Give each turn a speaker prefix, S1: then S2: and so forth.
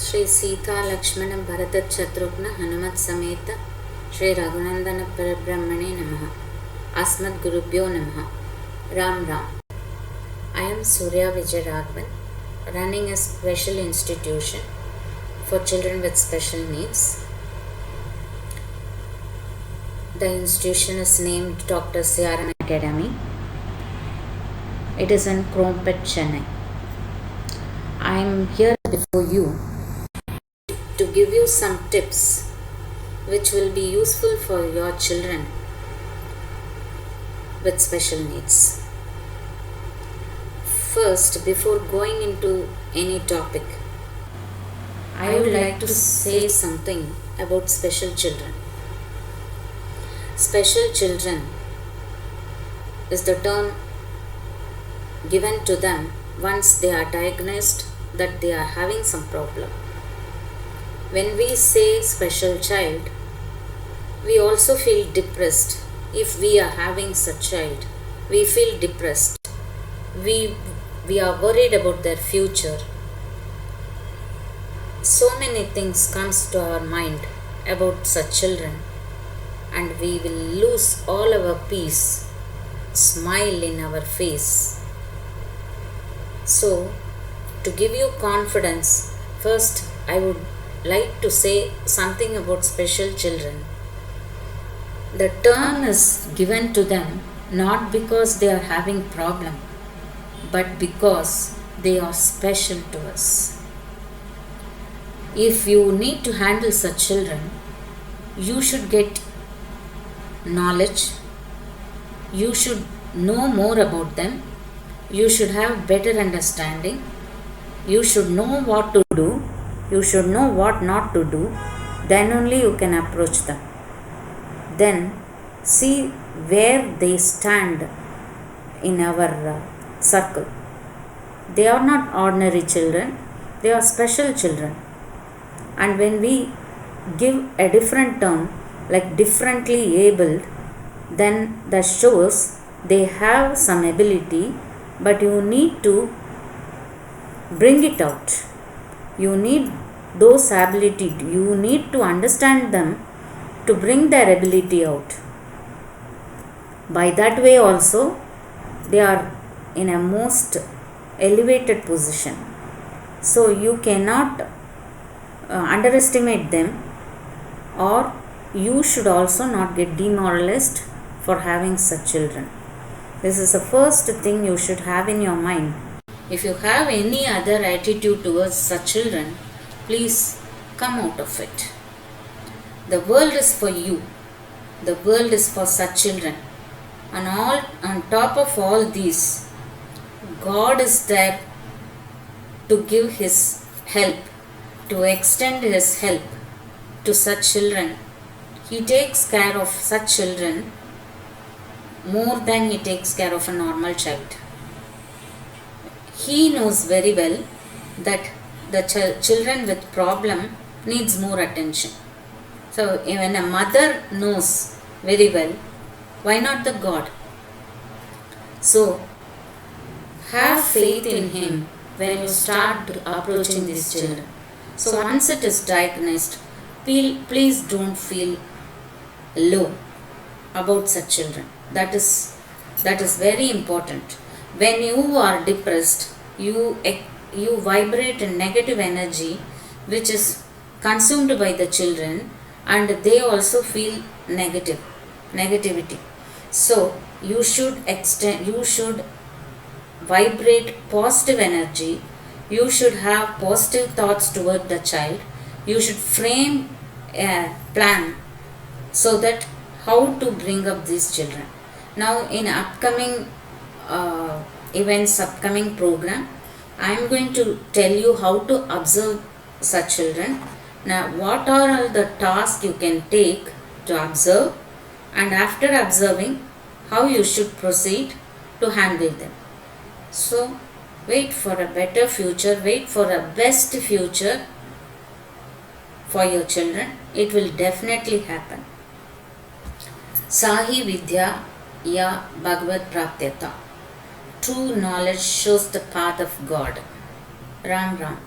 S1: श्री सीता लक्ष्मण भरत शत्रुघ्न हनुमत समेत श्री रघुनंदन परब्रह्मणे नमः। अस्मद्गुरुभ्यो नमः। Ram Ram. I am Surya Vijay Raghavan, running a special institution for children with special needs. The institution is named Dr. CRM Academy. It is in Krompet, Chennai. I am here before you to give you some tips which will be useful for your children with special needs. First, before going into any topic, I would like to say something about special children. Special children is the term given to them once they are diagnosed that they are having some problem. When we say special child, we also feel depressed. If we are having such child, we feel depressed. We are worried about their future. So many things comes to our mind about such children, and we will lose all our peace, smile in our face. So, to give you confidence, first I would like to say something about special children. The term is given to them not because they are having problem, but because they are special to us. If you need to handle such children, you should get knowledge, you should know more about them, you should have better understanding, you should know what to do, you should know what not to do, then only you can approach them. Then see where they stand in our circle. They are not ordinary children, they are special children. And when we give a different term like differently abled, then that shows they have some ability, but you need to bring it out. You need those ability, you need to understand them to bring their ability out. By that way also they are in a most elevated position. So you cannot underestimate them, or you should also not get demoralized for having such children. This is the first thing you should have in your mind. If you have any other attitude towards such children, please come out of it. The world is for you. The world is for such children. And on top of all these, God is there to give His help, to extend His help to such children. He takes care of such children more than He takes care of a normal child. He knows very well that the children with problem needs more attention. So when a mother knows very well, why not the God? So have faith in Him when you start approaching these children. So once it is diagnosed, please don't feel low about such children. That is very important. When you are depressed, you vibrate a negative energy which is consumed by the children, and they also feel negativity. So you should vibrate positive energy. You should have positive thoughts toward the child. You should frame a plan so that how to bring up these children. Now in upcoming events, upcoming program, I am going to tell you how to observe such children. Now what are all the tasks you can take to observe, and after observing how you should proceed to handle them. So wait for a better future, wait for a best future for your children. It will definitely happen. Sahi Vidya Ya Bhagavad Praptyata. True knowledge shows the path of God. Ram Ram.